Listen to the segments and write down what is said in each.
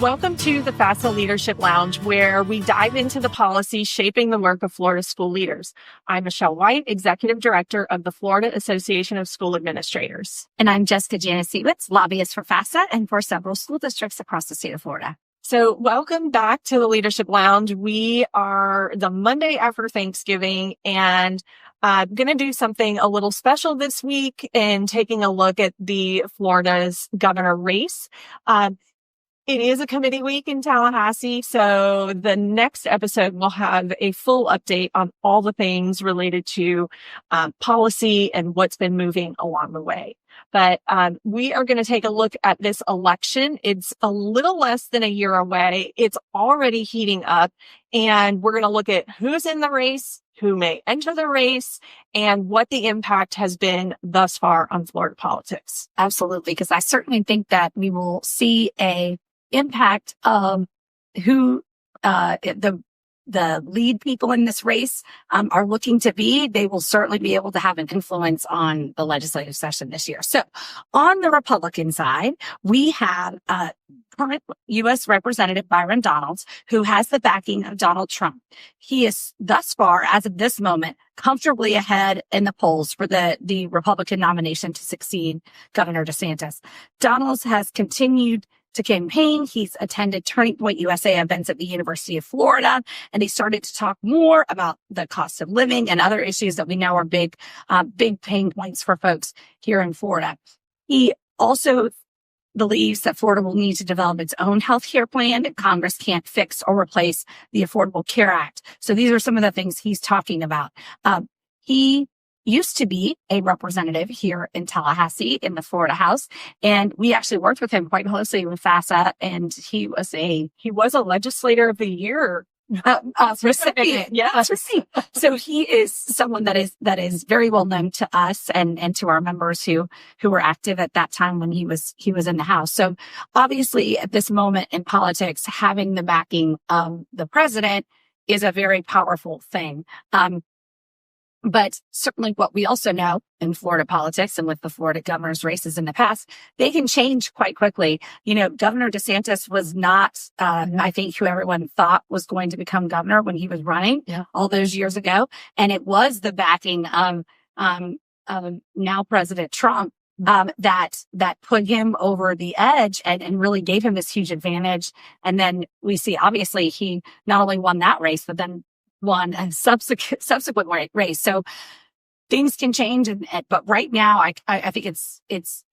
Welcome to the FAFSA Leadership Lounge, where we dive into the policy shaping the work of Florida school leaders. I'm Michelle White, Executive Director of the Florida Association of School Administrators. And I'm Jessica Janasiewicz, lobbyist for FAFSA and for several school districts across the state of Florida. So welcome back to the Leadership Lounge. We are the Monday after Thanksgiving, and I'm going to do something a little special this week in taking a look at the Florida's governor race. It is a committee week in Tallahassee, so the next episode will have a full update on all the things related to policy and what's been moving along the way. But we are going to take a look at this election. It's a little less than a year away. It's already heating up, and we're going to look at who's in the race, who may enter the race, and what the impact has been thus far on Florida politics. Absolutely, because I certainly think that we will see a impact of who the lead people in this race are looking to be. They will certainly be able to have an influence on the legislative session this year. So on the Republican side, we have current U.S. Representative Byron Donalds, who has the backing of Donald Trump. He is thus far, as of this moment, comfortably ahead in the polls for the Republican nomination to succeed Governor DeSantis. Donalds has continued to campaign. He's attended Turning Point USA events at the University of Florida, and he started to talk more about the cost of living and other issues that we know are big pain points for folks here in Florida. He also believes that Florida will need to develop its own health care plan. Congress can't fix or replace the Affordable Care Act. So these are some of the things he's talking about. He used to be a representative here in Tallahassee in the Florida House, and we actually worked with him quite closely with FAFSA, and he was a legislator of the year recipient. Yes. So he is someone that is very well known to us and to our members who were active at that time when he was in the House. So obviously at this moment in politics, having the backing of the president is a very powerful thing. But certainly what we also know in Florida politics and with the Florida governor's races in the past, they can change quite quickly. You know, Governor DeSantis was not, I think, who everyone thought was going to become governor when he was running all those years ago. And it was the backing of now President Trump that put him over the edge and really gave him this huge advantage. And then we see, obviously, he not only won that race, but then won a subsequent race. So things can change, but right now, I think it's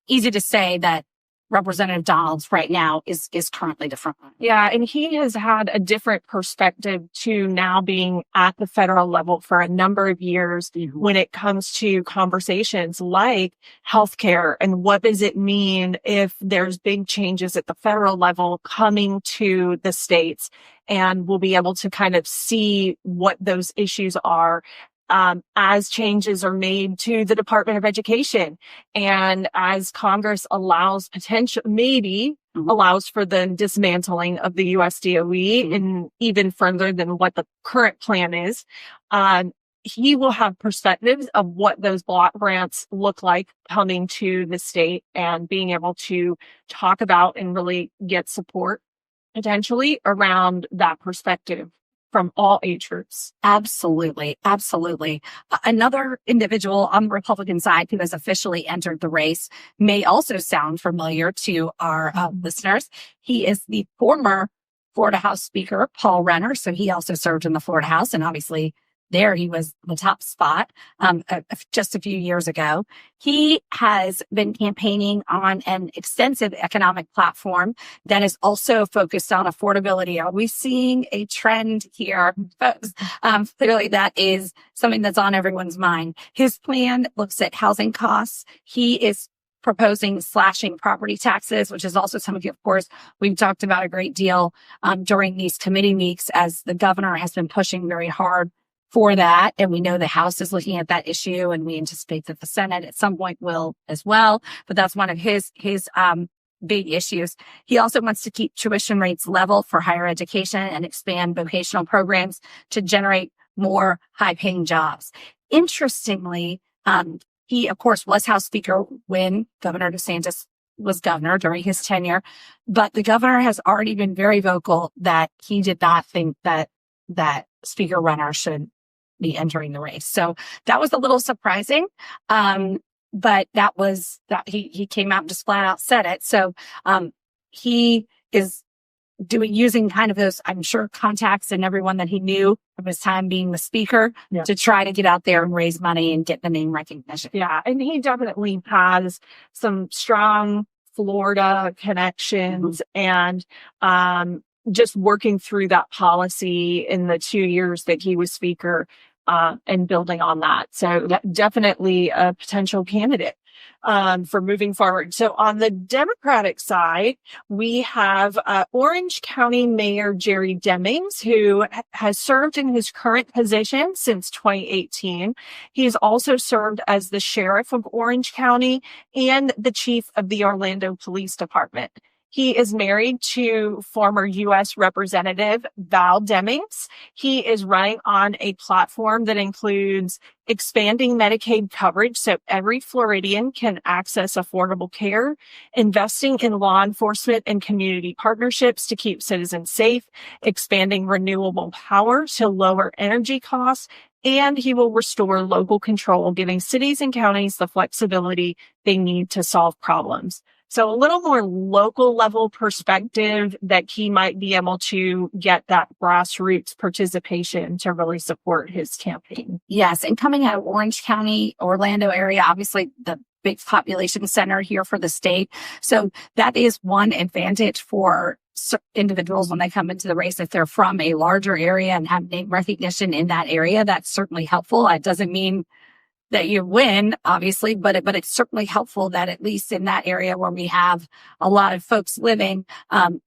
easy to say that Representative Donalds right now is currently the front runner. Yeah, and he has had a different perspective to now being at the federal level for a number of years when it comes to conversations like healthcare and what does it mean if there's big changes at the federal level coming to the states, and we'll be able to kind of see what those issues are as changes are made to the Department of Education, and as Congress allows allows for the dismantling of the USDOE and even further than what the current plan is. He will have perspectives of what those block grants look like coming to the state and being able to talk about and really get support potentially around that perspective from all age groups. Absolutely. Absolutely. Another individual on the Republican side who has officially entered the race may also sound familiar to our listeners. He is the former Florida House Speaker, Paul Renner. So he also served in the Florida House, and obviously there he was the top spot just a few years ago. He has been campaigning on an extensive economic platform that is also focused on affordability. Are we seeing a trend here, folks? Clearly that is something that's on everyone's mind. His plan looks at housing costs. He is proposing slashing property taxes, which is also something, of course, we've talked about a great deal during these committee weeks, as the governor has been pushing very hard for that. And we know the House is looking at that issue, and we anticipate that the Senate at some point will as well. But that's one of his big issues. He also wants to keep tuition rates level for higher education and expand vocational programs to generate more high-paying jobs. Interestingly, he, of course, was House Speaker when Governor DeSantis was governor during his tenure, but the governor has already been very vocal that he did not think that Speaker Renner should be entering the race. So that was a little surprising. But he came out and just flat out said it. So, he is using kind of those, I'm sure, contacts and everyone that he knew from his time being the speaker to try to get out there and raise money and get the name recognition. Yeah. And he definitely has some strong Florida connections and, just working through that policy in the 2 years that he was speaker, and building on that. So definitely a potential candidate, for moving forward. So on the Democratic side, we have Orange County Mayor Jerry Demings, who has served in his current position since 2018. He has also served as the sheriff of Orange County and the chief of the Orlando Police Department. He is married to former U.S. Representative Val Demings. He is running on a platform that includes expanding Medicaid coverage so every Floridian can access affordable care, investing in law enforcement and community partnerships to keep citizens safe, expanding renewable power to lower energy costs, and he will restore local control, giving cities and counties the flexibility they need to solve problems. So a little more local level perspective that he might be able to get that grassroots participation to really support his campaign. Yes. And coming out of Orange County, Orlando area, obviously the big population center here for the state. So that is one advantage for individuals when they come into the race. If they're from a larger area and have name recognition in that area, that's certainly helpful. It doesn't mean that you win, obviously, but it's certainly helpful that at least in that area where we have a lot of folks living,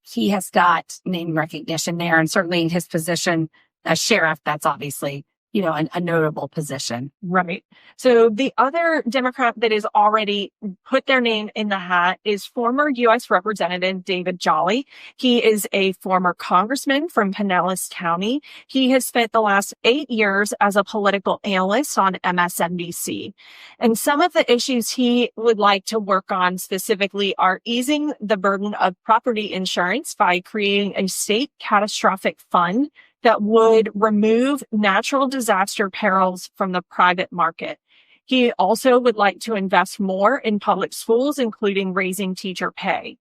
he has got name recognition there. And certainly in his position as sheriff, that's obviously, a notable position. Right. So the other Democrat that is already put their name in the hat is former U.S. Representative David Jolly. He is a former congressman from Pinellas County. He has spent the last 8 years as a political analyst on MSNBC. And some of the issues he would like to work on specifically are easing the burden of property insurance by creating a state catastrophic fund that would remove natural disaster perils from the private market. He also would like to invest more in public schools, including raising teacher pay.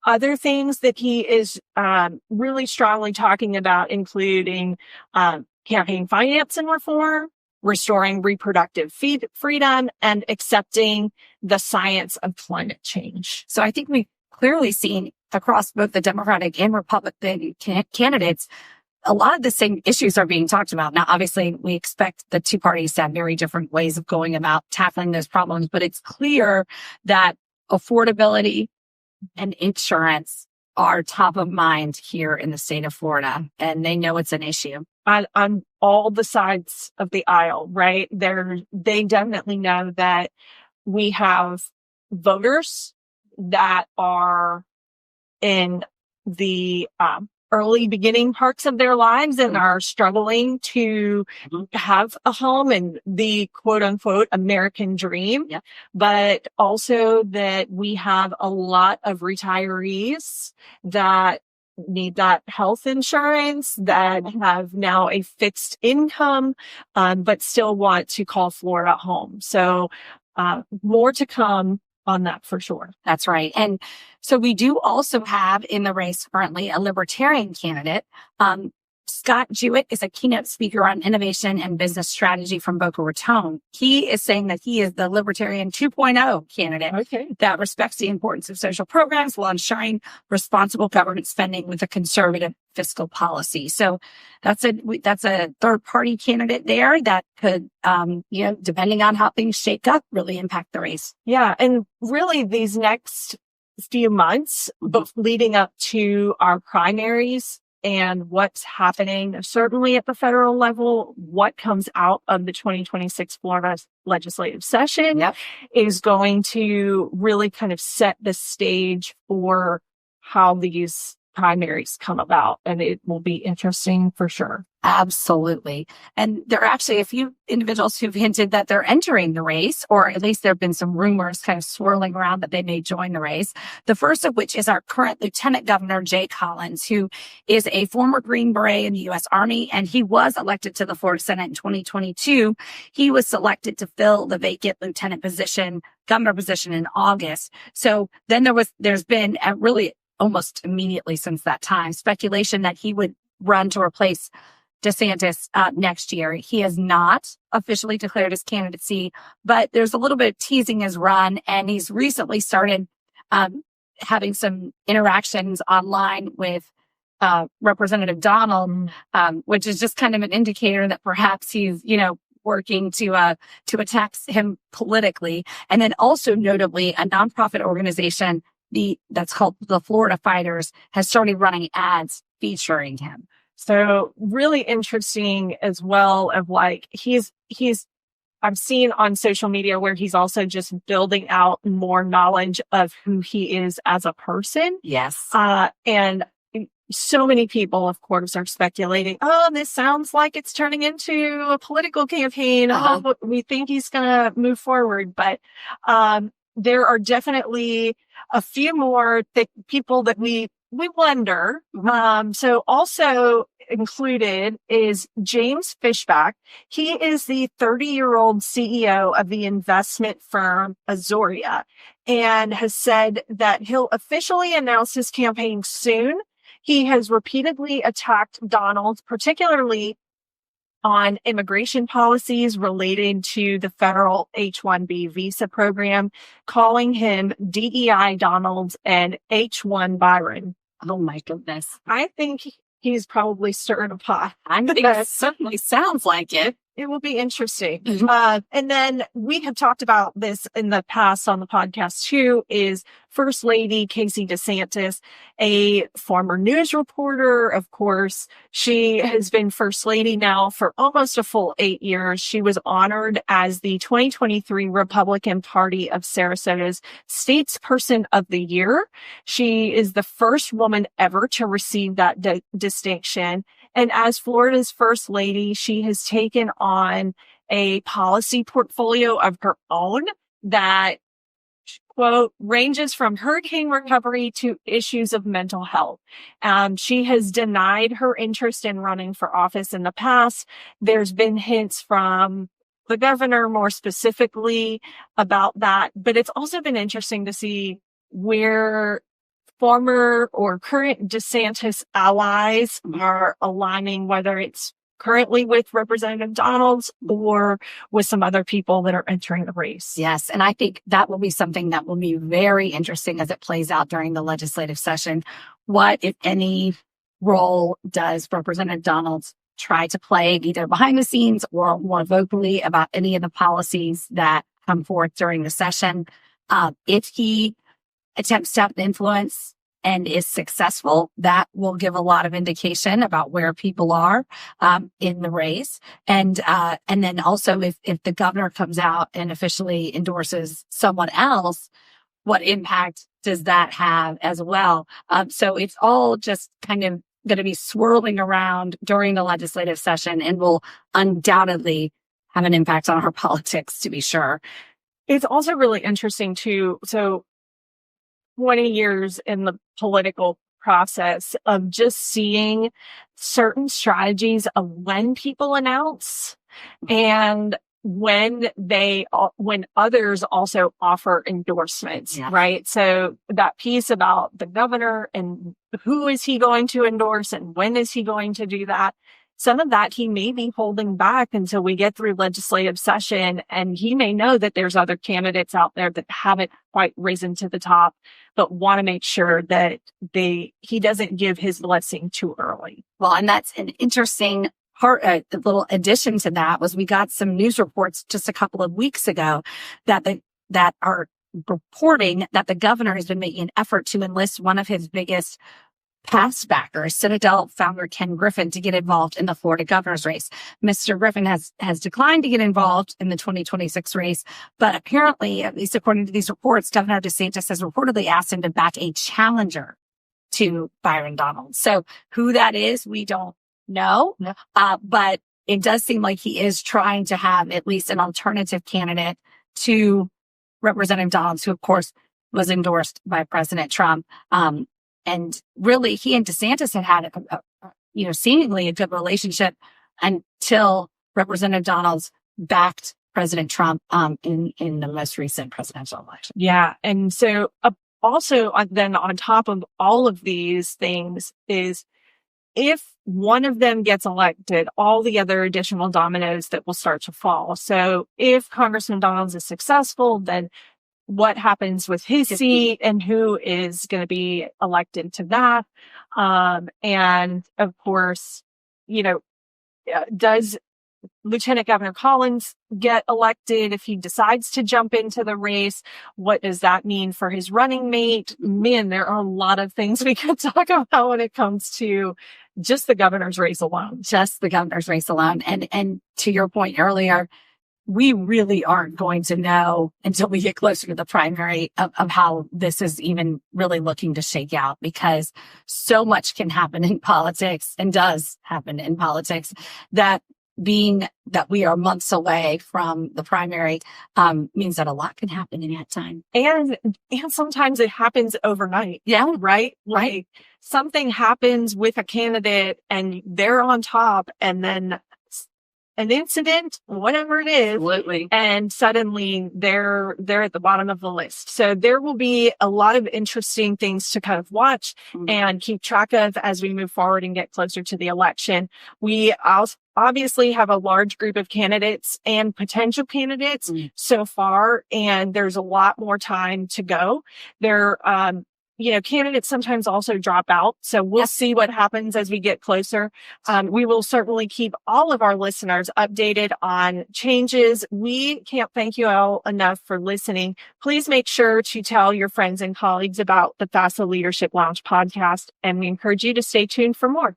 Other things that he is really strongly talking about, including campaign finance and reform, restoring reproductive freedom, and accepting the science of climate change. So I think we've clearly seen across both the Democratic and Republican candidates, a lot of the same issues are being talked about. Now, obviously, we expect the two parties to have very different ways of going about tackling those problems, but it's clear that affordability and insurance are top of mind here in the state of Florida, and they know it's an issue. On all the sides of the aisle, right? They definitely know that we have voters that are in the early beginning parts of their lives and are struggling to have a home and the quote unquote American dream, but also that we have a lot of retirees that need that health insurance, that have now a fixed income, but still want to call Florida home. So, more to come on that for sure. That's right. And so we do also have in the race currently a libertarian candidate. Scott Jewett is a keynote speaker on innovation and business strategy from Boca Raton. He is saying that he is the Libertarian 2.0 candidate that respects the importance of social programs while ensuring responsible government spending with a conservative fiscal policy. So that's a third party candidate there that could, depending on how things shake up, really impact the race. Yeah. And really these next few months, both leading up to our primaries, and what's happening, certainly at the federal level, what comes out of the 2026 Florida legislative session is going to really kind of set the stage for how these primaries come about, and it will be interesting for sure. Absolutely. And there are actually a few individuals who've hinted that they're entering the race, or at least there have been some rumors kind of swirling around that they may join the race. The first of which is our current Lieutenant Governor, Jay Collins, who is a former Green Beret in the U.S. Army, and he was elected to the Florida Senate in 2022. He was selected to fill the vacant lieutenant position, governor position in August. So then there's been really almost immediately since that time, speculation that he would run to replace DeSantis next year. He has not officially declared his candidacy, but there's a little bit of teasing his run, and he's recently started having some interactions online with Representative Donald, which is just kind of an indicator that perhaps he's, working to attack him politically. And then also notably, a nonprofit organization that's called the Florida Fighters has started running ads featuring him. So really interesting as well of I've seen on social media where he's also just building out more knowledge of who he is as a person. Yes. And so many people, of course, are speculating, this sounds like it's turning into a political campaign. We think he's going to move forward. But there are definitely a few more people that we wonder. So also included is James Fishback. He is the 30-year-old CEO of the investment firm Azoria, and has said that he'll officially announce his campaign soon. He has repeatedly attacked Donald, particularly on immigration policies related to the federal H-1B visa program, calling him DEI Donald and H-1 Byron. Oh my goodness. I think he's probably stirring a pot. I think it certainly sounds like it. It will be interesting. Mm-hmm. And then we have talked about this in the past on the podcast too, is First Lady Casey DeSantis, a former news reporter. Of course, she has been First Lady now for almost a full 8 years. She was honored as the 2023 Republican Party of Sarasota's Statesperson of the Year. She is the first woman ever to receive that distinction. And as Florida's First Lady, she has taken on a policy portfolio of her own that, quote, ranges from hurricane recovery to issues of mental health. She has denied her interest in running for office in the past. There's been hints from the governor more specifically about that, but it's also been interesting to see where former or current DeSantis allies are aligning, whether it's currently with Representative Donalds or with some other people that are entering the race. Yes. And I think that will be something that will be very interesting as it plays out during the legislative session. What, if any, role does Representative Donalds try to play either behind the scenes or more vocally about any of the policies that come forth during the session? If he attempts to have influence and is successful, that will give a lot of indication about where people are in the race. And then also if the governor comes out and officially endorses someone else, what impact does that have as well? So it's all just kind of going to be swirling around during the legislative session and will undoubtedly have an impact on our politics, to be sure. It's also really interesting too. So 20 years in the political process of just seeing certain strategies of when people announce and when others also offer endorsements, Yeah. right? So that piece about the governor and who is he going to endorse and when is he going to do that? Some of that he may be holding back until we get through legislative session, and he may know that there's other candidates out there that haven't quite risen to the top, but want to make sure that he doesn't give his blessing too early. Well, and that's an interesting part. A little addition to that was we got some news reports just a couple of weeks ago that are reporting that the governor has been making an effort to enlist one of his biggest past backers, Citadel founder Ken Griffin, to get involved in the Florida governor's race. Mr. Griffin has declined to get involved in the 2026 race, but apparently, at least according to these reports, Governor DeSantis has reportedly asked him to back a challenger to Byron Donalds. So who that is, we don't know. No. But it does seem like he is trying to have at least an alternative candidate to Representative Donalds, who of course was endorsed by President Trump. And really he and DeSantis had seemingly a good relationship until Representative Donalds backed President Trump in the most recent presidential election. Yeah. And so also then on top of all of these things is if one of them gets elected, all the other additional dominoes that will start to fall. So if Congressman Donalds is successful, then what happens with his seat and who is going to be elected to that? And of course, does Lieutenant Governor Collins get elected if he decides to jump into the race? What does that mean for his running mate? Man, there are a lot of things we could talk about when it comes to just the governor's race alone. Just the governor's race alone. And to your point earlier, we really aren't going to know until we get closer to the primary of how this is even really looking to shake out, because so much can happen in politics and does happen in politics that being that we are months away from the primary means that a lot can happen in that time. And sometimes it happens overnight. Yeah. Right? Like something happens with a candidate and they're on top, and then an incident, whatever it is, Absolutely. And suddenly they're at the bottom of the list. So there will be a lot of interesting things to kind of watch and keep track of as we move forward and get closer to the election. We also obviously have a large group of candidates and potential candidates so far, and there's a lot more time to go. Candidates sometimes also drop out. So we'll see what happens as we get closer. We will certainly keep all of our listeners updated on changes. We can't thank you all enough for listening. Please make sure to tell your friends and colleagues about the FAFSA Leadership Lounge podcast, and we encourage you to stay tuned for more.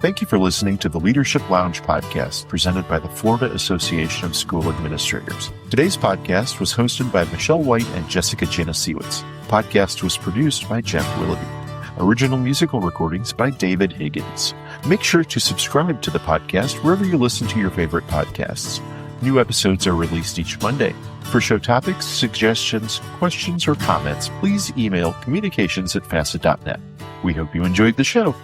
Thank you for listening to the Leadership Lounge podcast presented by the Florida Association of School Administrators. Today's podcast was hosted by Michelle White and Jessica Janasiewicz. The podcast was produced by Jeff Willoughby. Original musical recordings by David Higgins. Make sure to subscribe to the podcast wherever you listen to your favorite podcasts. New episodes are released each Monday. For show topics, suggestions, questions, or comments, please email communications@fasa.net. We hope you enjoyed the show.